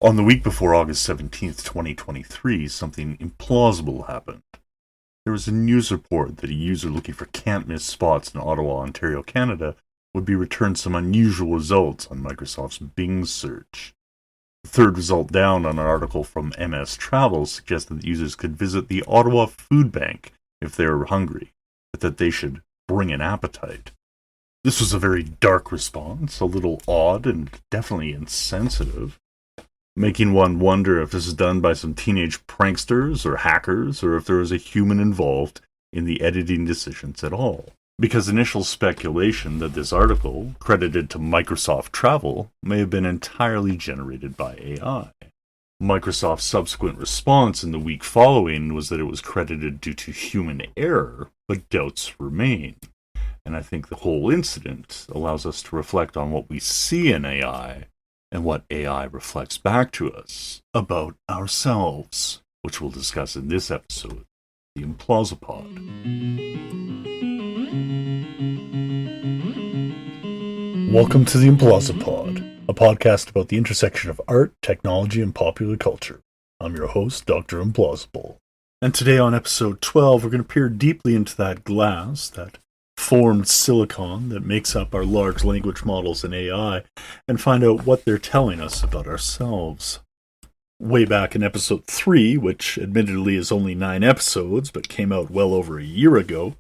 On the week before August 17th, 2023, something implausible happened. There was a news report that a user looking for can't-miss spots in Ottawa, Ontario, Canada would be returned some unusual results on Microsoft's Bing search. The third result down on an article from MS Travel suggested that users could visit the Ottawa Food Bank if they were hungry, but that they should bring an appetite. This was a very dark response, a little odd and definitely insensitive, making one wonder if this is done by some teenage pranksters or hackers, or if there was a human involved in the editing decisions at all. Because initial speculation that this article, credited to Microsoft Travel, may have been entirely generated by AI. Microsoft's subsequent response in the week following was that it was credited due to human error, but doubts remain. And I think the whole incident allows us to reflect on what we see in AI and what AI reflects back to us about ourselves, which we'll discuss in this episode, the Implausipod. Welcome to the Implausipod, a podcast about the intersection of art, technology, and popular culture. I'm your host, Dr. Implausible. And today on episode 12, we're going to peer deeply into that glass, that formed silicon that makes up our large language models in AI, and find out what they're telling us about ourselves. Way back in episode 3, which admittedly is only 9 episodes, but came out well over a year ago,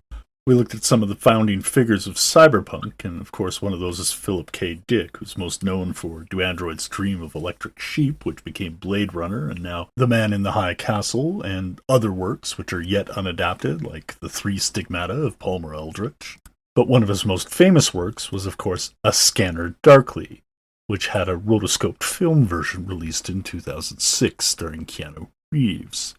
we looked at some of the founding figures of cyberpunk, and of course one of those is Philip K. Dick, who's most known for Do Androids Dream of Electric Sheep, which became Blade Runner, and now The Man in the High Castle, and other works which are yet unadapted, like The Three Stigmata of Palmer Eldritch. But one of his most famous works was, of course, A Scanner Darkly, which had a rotoscoped film version released in 2006 starring Keanu Reeves.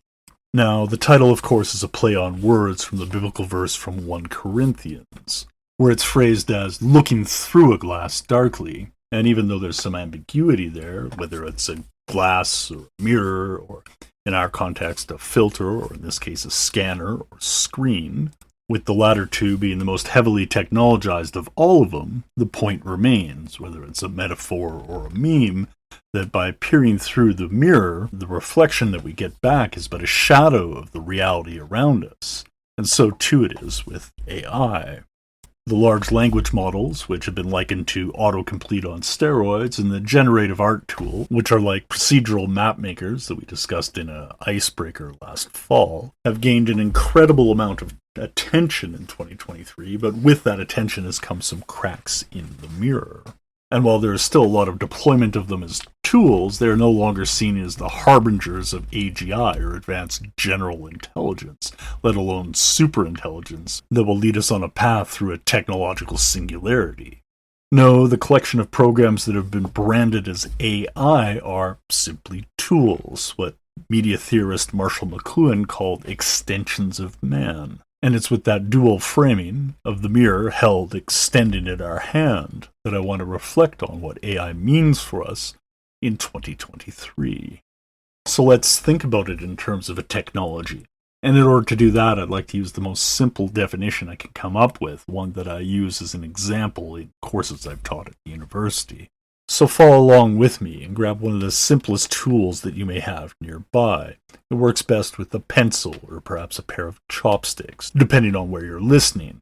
Now, the title, of course, is a play on words from the biblical verse from 1 Corinthians, where it's phrased as looking through a glass darkly, and even though there's some ambiguity there, whether it's a glass or a mirror, or in our context, a filter, or in this case, a scanner or screen, with the latter two being the most heavily technologized of all of them, the point remains, whether it's a metaphor or a meme, that by peering through the mirror, the reflection that we get back is but a shadow of the reality around us. And so too it is with AI. The large language models, which have been likened to autocomplete on steroids, and the generative art tool, which are like procedural map makers that we discussed in an icebreaker last fall, have gained an incredible amount of attention in 2023, but with that attention has come some cracks in the mirror. And while there is still a lot of deployment of them as tools, they are no longer seen as the harbingers of AGI or advanced general intelligence, let alone superintelligence, that will lead us on a path through a technological singularity. No, the collection of programs that have been branded as AI are simply tools, what media theorist Marshall McLuhan called extensions of man. And it's with that dual framing of the mirror held extended in our hand that I want to reflect on what AI means for us in 2023. So let's think about it in terms of a technology. And in order to do that, I'd like to use the most simple definition I can come up with, one that I use as an example in courses I've taught at the university. So follow along with me and grab one of the simplest tools that you may have nearby. It works best with a pencil or perhaps a pair of chopsticks, depending on where you're listening.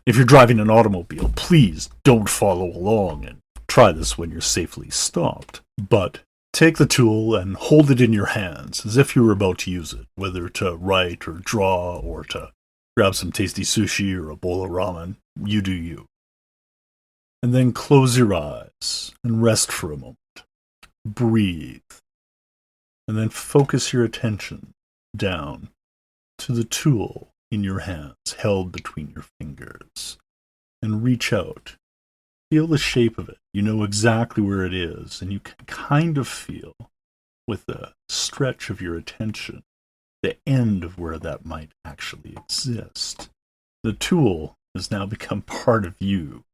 If you're driving an automobile, please don't follow along and try this when you're safely stopped. But take the tool and hold it in your hands as if you were about to use it, whether to write or draw or to grab some tasty sushi or a bowl of ramen. You do you. And then close your eyes and rest for a moment. Breathe. And then focus your attention down to the tool in your hands, held between your fingers. And reach out. Feel the shape of it. You know exactly where it is, and you can kind of feel, with the stretch of your attention, the end of where that might actually exist. The tool has now become part of you.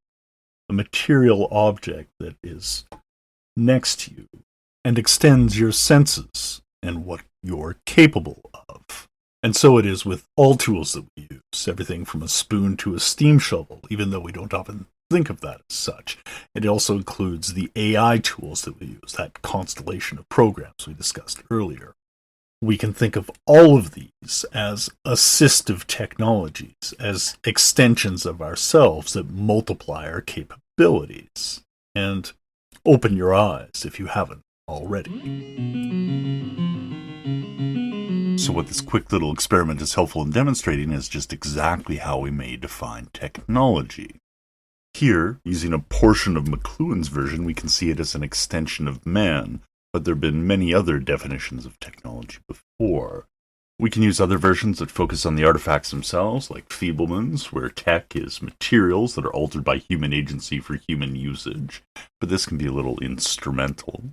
A material object that is next to you and extends your senses and what you're capable of. And so it is with all tools that we use, everything from a spoon to a steam shovel, even though we don't often think of that as such. It also includes the AI tools that we use, that constellation of programs we discussed earlier. We can think of all of these as assistive technologies, as extensions of ourselves that multiply our capabilities. And open your eyes if you haven't already. So what this quick little experiment is helpful in demonstrating is just exactly how we may define technology. Here, using a portion of McLuhan's version, we can see it as an extension of man, but there have been many other definitions of technology before. We can use other versions that focus on the artifacts themselves, like Feebleman's, where tech is materials that are altered by human agency for human usage, but this can be a little instrumental.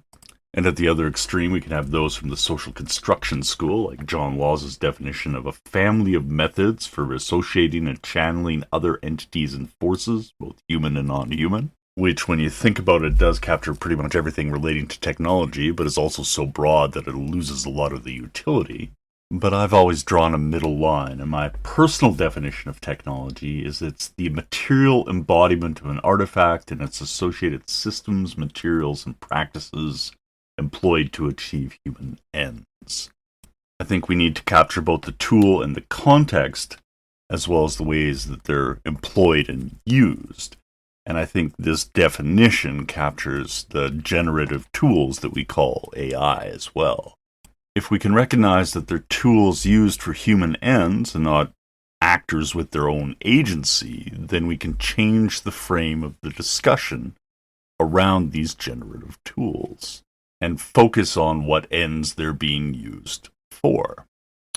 And at the other extreme, we can have those from the social construction school, like John Lawes' definition of a family of methods for associating and channeling other entities and forces, both human and non-human, which, when you think about it, does capture pretty much everything relating to technology, but is also so broad that it loses a lot of the utility. But I've always drawn a middle line, and my personal definition of technology is it's the material embodiment of an artifact and its associated systems, materials, and practices employed to achieve human ends. I think we need to capture both the tool and the context, as well as the ways that they're employed and used. And I think this definition captures the generative tools that we call AI as well. If we can recognize that they're tools used for human ends and not actors with their own agency, then we can change the frame of the discussion around these generative tools and focus on what ends they're being used for.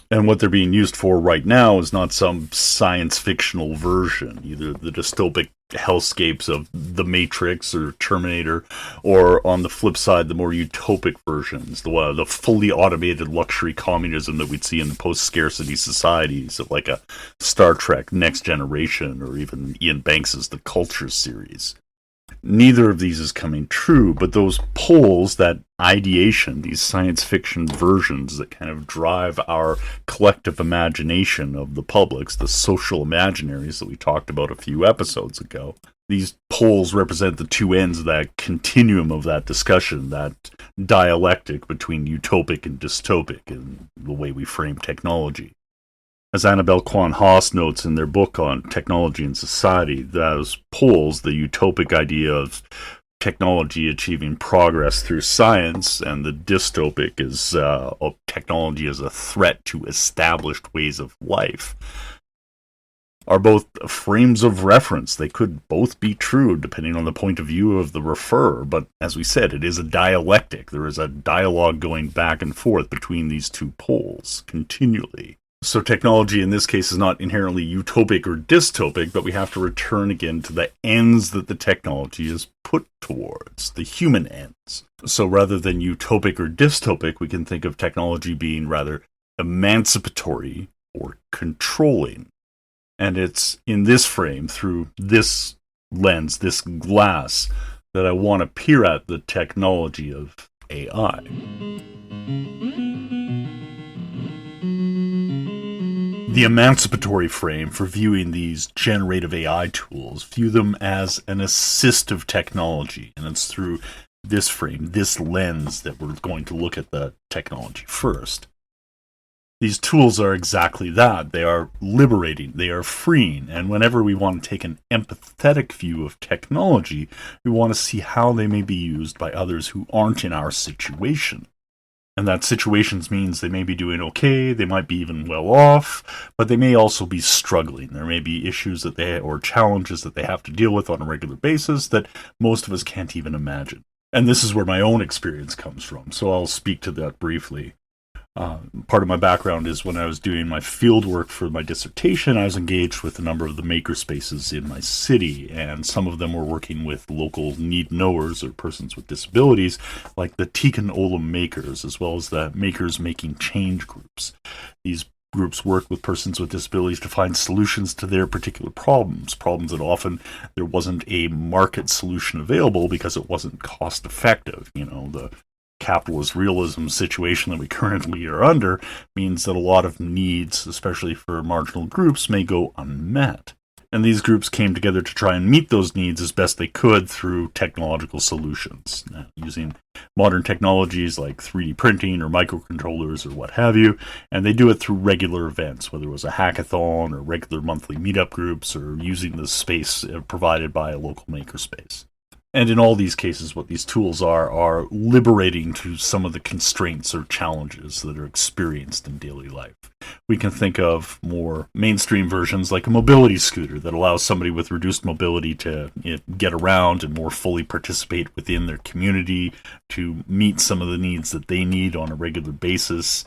And what they're being used for right now is not some science fictional version, either the dystopic hellscapes of The Matrix or Terminator, or on the flip side, the more utopic versions, the fully automated luxury communism that we'd see in the post-scarcity societies of like a Star Trek Next Generation, or even Ian Banks' The Culture series. Neither of these is coming true, but those poles, that ideation, these science fiction versions that kind of drive our collective imagination of the publics, the social imaginaries that we talked about a few episodes ago, these poles represent the two ends of that continuum of that discussion, that dialectic between utopic and dystopic in the way we frame technology. As Annabelle Kwan-Haas notes in their book on technology and society, those poles, the utopic idea of technology achieving progress through science, and the dystopic is technology as a threat to established ways of life, are both frames of reference. They could both be true depending on the point of view of the referrer, but as we said, it is a dialectic. There is a dialogue going back and forth between these two poles continually. So technology in this case is not inherently utopic or dystopic, but we have to return again to the ends that the technology is put towards, the human ends. So rather than utopic or dystopic, we can think of technology being rather emancipatory or controlling. And it's in this frame, through this lens, this glass, that I want to peer at the technology of AI. The emancipatory frame for viewing these generative AI tools, view them as an assistive technology, and it's through this frame, this lens, that we're going to look at the technology first. These tools are exactly that. They are liberating, they are freeing, and whenever we want to take an empathetic view of technology, we want to see how they may be used by others who aren't in our situation. And that situations means they may be doing okay, they might be even well off, but they may also be struggling. There may be issues that or challenges that they have to deal with on a regular basis that most of us can't even imagine. And this is where my own experience comes from, so I'll speak to that briefly. Part of my background is when I was doing my field work for my dissertation, I was engaged with a number of the makerspaces in my city, and some of them were working with local need knowers or persons with disabilities, like the Tikkun Olam makers, as well as the Makers Making Change groups. These groups work with persons with disabilities to find solutions to their particular problems that often there wasn't a market solution available because it wasn't cost effective. The capitalist realism situation that we currently are under means that a lot of needs, especially for marginal groups, may go unmet. And these groups came together to try and meet those needs as best they could through technological solutions, using modern technologies like 3D printing or microcontrollers or what have you. And they do it through regular events, whether it was a hackathon or regular monthly meetup groups or using the space provided by a local makerspace. And in all these cases, what these tools are liberating to some of the constraints or challenges that are experienced in daily life. We can think of more mainstream versions like a mobility scooter that allows somebody with reduced mobility to get around and more fully participate within their community, to meet some of the needs that they need on a regular basis.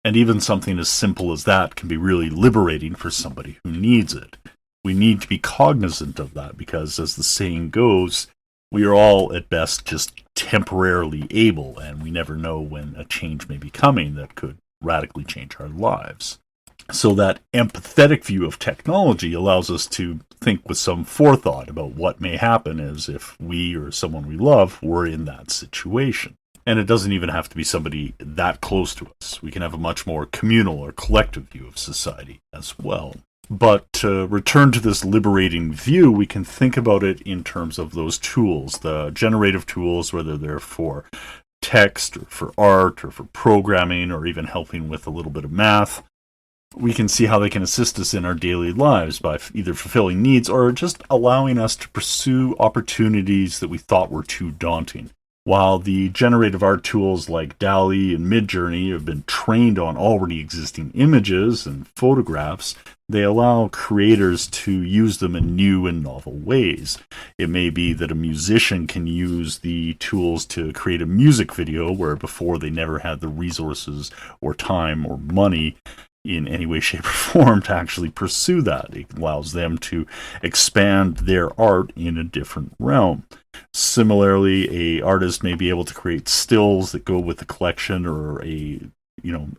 And even something as simple as that can be really liberating for somebody who needs it. We need to be cognizant of that because, as the saying goes, we are all at best just temporarily able, and we never know when a change may be coming that could radically change our lives. So that empathetic view of technology allows us to think with some forethought about what may happen as if we or someone we love were in that situation. And it doesn't even have to be somebody that close to us. We can have a much more communal or collective view of society as well. But to return to this liberating view, we can think about it in terms of those tools, the generative tools, whether they're for text or for art or for programming or even helping with a little bit of math. We can see how they can assist us in our daily lives by either fulfilling needs or just allowing us to pursue opportunities that we thought were too daunting. While the generative art tools like DALL-E and Midjourney have been trained on already existing images and photographs, they allow creators to use them in new and novel ways. It may be that a musician can use the tools to create a music video where before they never had the resources or time or money in any way, shape, or form to actually pursue that. It allows them to expand their art in a different realm. Similarly, an artist may be able to create stills that go with the collection or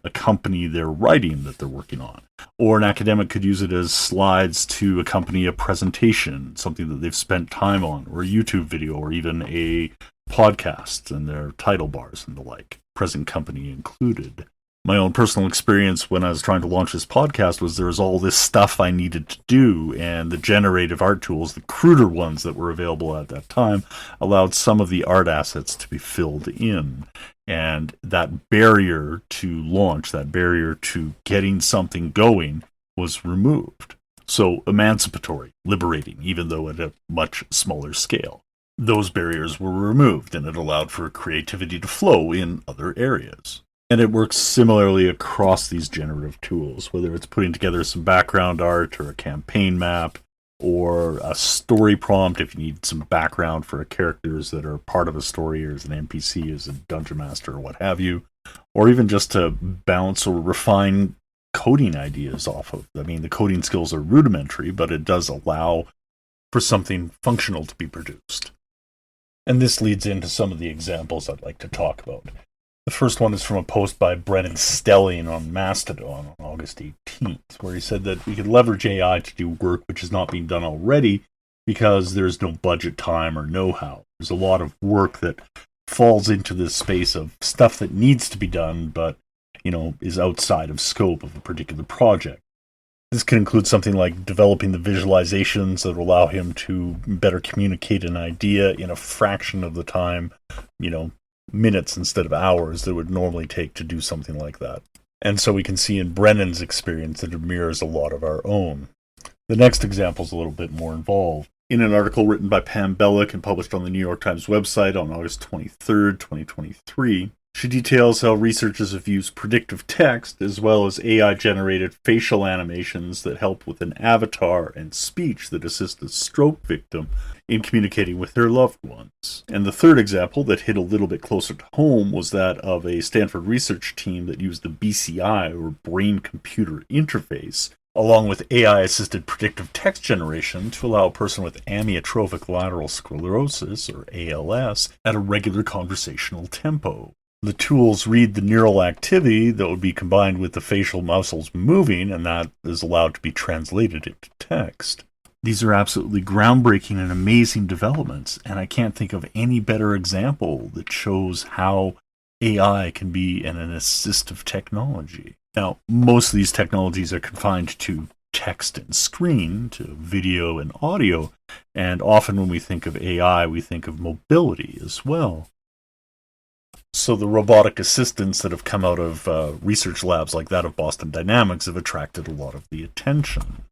accompany their writing that they're working on. Or an academic could use it as slides to accompany a presentation, something that they've spent time on, or a YouTube video, or even a podcast and their title bars and the like, present company included. My own personal experience when I was trying to launch this podcast was there was all this stuff I needed to do, and the generative art tools, the cruder ones that were available at that time, allowed some of the art assets to be filled in. And that barrier to launch, that barrier to getting something going was removed. So emancipatory, liberating, even though at a much smaller scale. Those barriers were removed, and it allowed for creativity to flow in other areas. And it works similarly across these generative tools, whether it's putting together some background art or a campaign map or a story prompt if you need some background for characters that are part of a story or as an NPC, as a dungeon master or what have you, or even just to bounce or refine coding ideas off of. I mean, the coding skills are rudimentary, but it does allow for something functional to be produced. And this leads into some of the examples I'd like to talk about. The first one is from a post by Brennan Stelling on Mastodon on August 18th, where he said that we could leverage AI to do work which is not being done already because there's no budget, time, or know-how. There's a lot of work that falls into this space of stuff that needs to be done, but, is outside of scope of a particular project. This can include something like developing the visualizations that allow him to better communicate an idea in a fraction of the time, minutes instead of hours that would normally take to do something like that. And so we can see in Brennan's experience that it mirrors a lot of our own. The next example is a little bit more involved. In an article written by Pam Bellick and published on the New York Times website on August 23rd, 2023, she details how researchers have used predictive text as well as AI-generated facial animations that help with an avatar and speech that assist a stroke victim in communicating with their loved ones. And the third example that hit a little bit closer to home was that of a Stanford research team that used the BCI, or brain-computer interface, along with AI-assisted predictive text generation to allow a person with amyotrophic lateral sclerosis, or ALS, at a regular conversational tempo. The tools read the neural activity that would be combined with the facial muscles moving, and that is allowed to be translated into text. These are absolutely groundbreaking and amazing developments, and I can't think of any better example that shows how AI can be an assistive technology. Now, most of these technologies are confined to text and screen to video and audio. And often when we think of AI, we think of mobility as well. So the robotic assistants that have come out of research labs like that of Boston Dynamics have attracted a lot of the attention.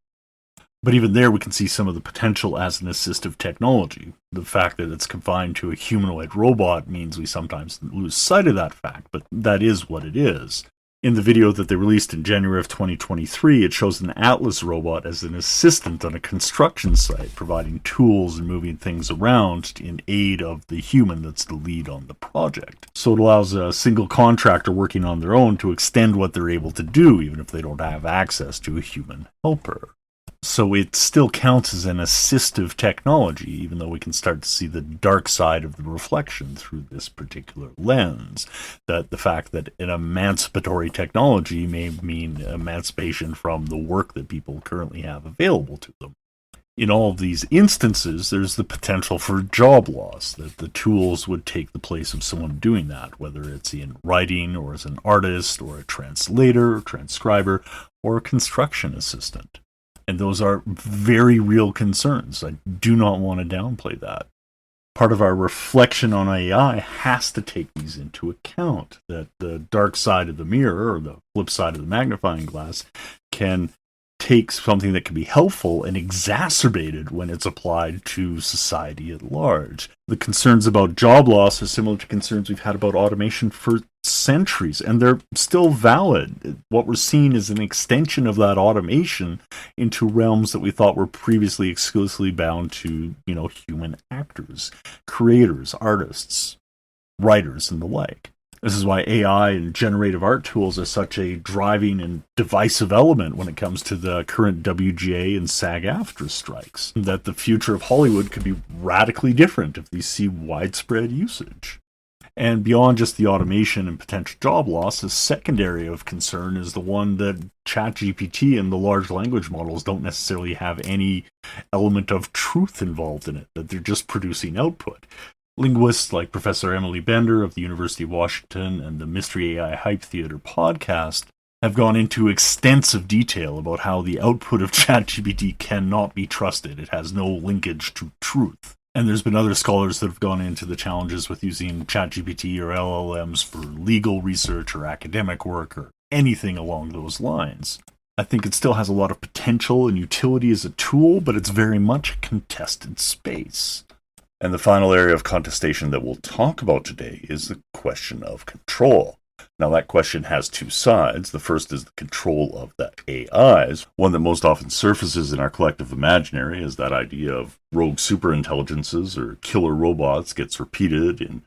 But even there, we can see some of the potential as an assistive technology. The fact that it's confined to a humanoid robot means we sometimes lose sight of that fact, but that is what it is. In the video that they released in January of 2023, it shows an Atlas robot as an assistant on a construction site, providing tools and moving things around in aid of the human that's the lead on the project. So it allows a single contractor working on their own to extend what they're able to do, even if they don't have access to a human helper. So it still counts as an assistive technology, even though we can start to see the dark side of the reflection through this particular lens. That the fact that an emancipatory technology may mean emancipation from the work that people currently have available to them. In all of these instances, there's the potential for job loss, that the tools would take the place of someone doing that, whether it's in writing or as an artist or a translator, or transcriber, or a construction assistant. And those are very real concerns. I do not want to downplay that. Part of our reflection on AI has to take these into account, that the dark side of the mirror, or the flip side of the magnifying glass, can take something that can be helpful and exacerbate it when it's applied to society at large. The concerns about job loss are similar to concerns we've had about automation for centuries, and they're still valid. What we're seeing is an extension of that automation into realms that we thought were previously exclusively bound to, human actors, creators, artists, writers, and the like. This is why AI and generative art tools are such a driving and divisive element when it comes to the current WGA and SAG-AFTRA strikes. That the future of Hollywood could be radically different if these see widespread usage. And beyond just the automation and potential job loss, a second area of concern is the one that ChatGPT and the large language models don't necessarily have any element of truth involved in it, that they're just producing output. Linguists like Professor Emily Bender of the University of Washington and the Mystery AI Hype Theater podcast have gone into extensive detail about how the output of ChatGPT cannot be trusted. It has no linkage to truth. And there's been other scholars that have gone into the challenges with using ChatGPT or LLMs for legal research or academic work or anything along those lines. I think it still has a lot of potential and utility as a tool, but it's very much a contested space. And the final area of contestation that we'll talk about today is the question of control. Now, that question has two sides. The first is the control of the AIs. One that most often surfaces in our collective imaginary is that idea of rogue superintelligences or killer robots gets repeated in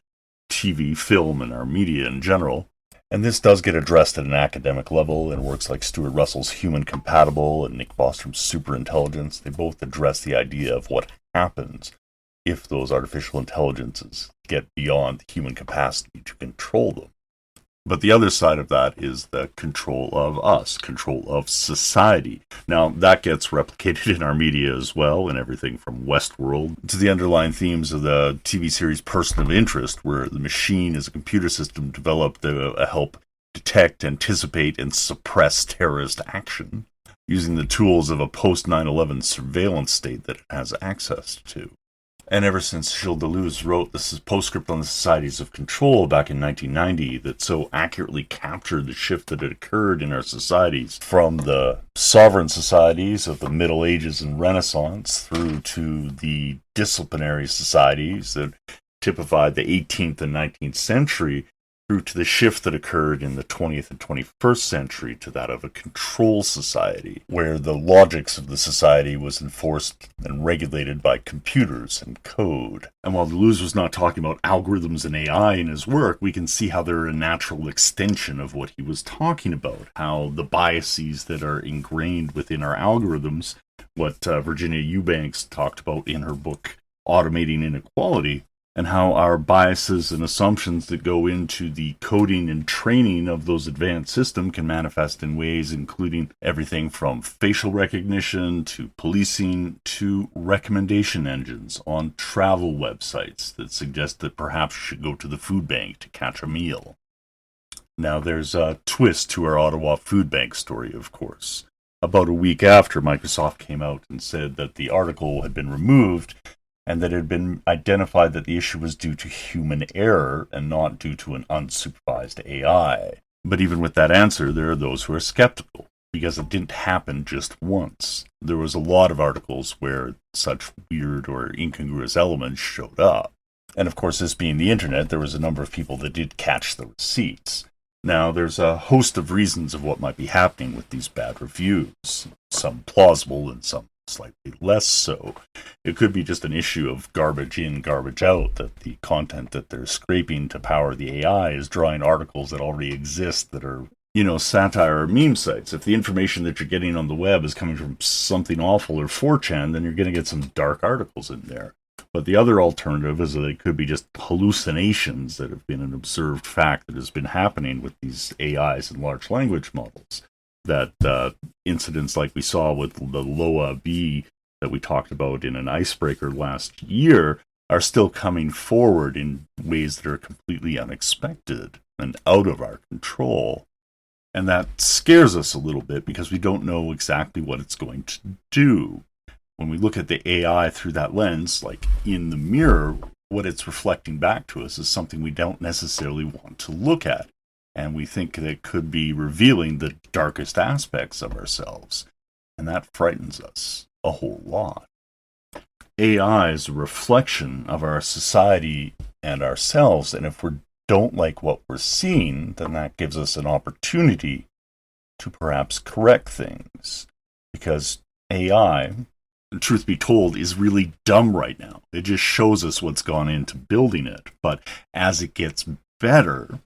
TV, film, and our media in general. And this does get addressed at an academic level in works like Stuart Russell's Human Compatible and Nick Bostrom's Superintelligence. They both address the idea of what happens if those artificial intelligences get beyond the human capacity to control them. But the other side of that is the control of us, control of society. Now, that gets replicated in our media as well, in everything from Westworld to the underlying themes of the TV series Person of Interest, where the machine is a computer system developed to help detect, anticipate, and suppress terrorist action, using the tools of a post-9/11 surveillance state that it has access to. And ever since Gilles Deleuze wrote this Postscript on the Societies of Control back in 1990 that so accurately captured the shift that had occurred in our societies from the sovereign societies of the Middle Ages and Renaissance through to the disciplinary societies that typified the 18th and 19th century, through to the shift that occurred in the 20th and 21st century to that of a control society, where the logics of the society was enforced and regulated by computers and code. And while Deleuze was not talking about algorithms and AI in his work, we can see how they're a natural extension of what he was talking about, how the biases that are ingrained within our algorithms, what Virginia Eubanks talked about in her book Automating Inequality, and how our biases and assumptions that go into the coding and training of those advanced systems can manifest in ways including everything from facial recognition to policing to recommendation engines on travel websites that suggest that perhaps you should go to the food bank to catch a meal. Now, there's a twist to our Ottawa food bank story, of course. about a week after Microsoft came out and said that the article had been removed and that it had been identified that the issue was due to human error and not due to an unsupervised AI. But even with that answer, there are those who are skeptical, because it didn't happen just once. There was a lot of articles where such weird or incongruous elements showed up. And of course, this being the internet, there was a number of people that did catch the receipts. Now, there's a host of reasons of what might be happening with these bad reviews, some plausible and some slightly less so. It could be just an issue of garbage in, garbage out, that the content that they're scraping to power the AI is drawing articles that already exist that are, satire or meme sites. If the information that you're getting on the web is coming from something awful or 4chan, then you're going to get some dark articles in there. But the other alternative is that it could be just hallucinations that have been an observed fact that has been happening with these AIs and large language models. That incidents like we saw with the Loa B that we talked about in an icebreaker last year are still coming forward in ways that are completely unexpected and out of our control. And that scares us a little bit because we don't know exactly what it's going to do. When we look at the AI through that lens, like in the mirror, what it's reflecting back to us is something we don't necessarily want to look at. And we think that it could be revealing the darkest aspects of ourselves. And that frightens us a whole lot. AI is a reflection of our society and ourselves. And if we don't like what we're seeing, then that gives us an opportunity to perhaps correct things. Because AI, truth be told, is really dumb right now. It just shows us what's gone into building it. But as it gets better,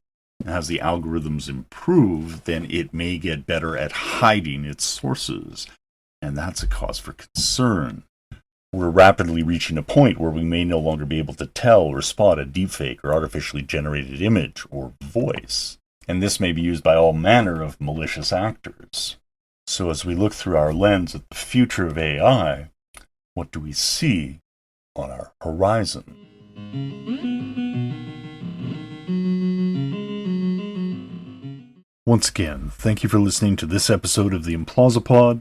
as the algorithms improve, then it may get better at hiding its sources. And that's a cause for concern. We're rapidly reaching a point where we may no longer be able to tell or spot a deepfake or artificially generated image or voice. And this may be used by all manner of malicious actors. So as we look through our lens at the future of AI, what do we see on our horizon? Once again, thank you for listening to this episode of the Implausipod.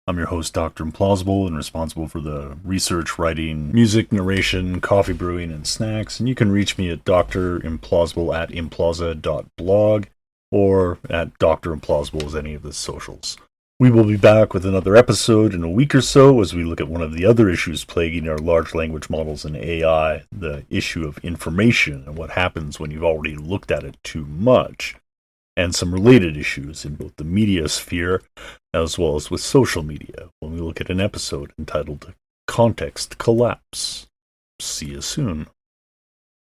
I'm your host, Dr. Implausible, and responsible for the research, writing, music, narration, coffee brewing, and snacks. And you can reach me at drimplausible@implausa.blog or at Dr. Implausible as any of the socials. We will be back with another episode in a week or so as we look at one of the other issues plaguing our large language models and AI, the issue of information and what happens when you've already looked at it too much, and some related issues in both the media sphere as well as with social media when we look at an episode entitled Context Collapse. See you soon.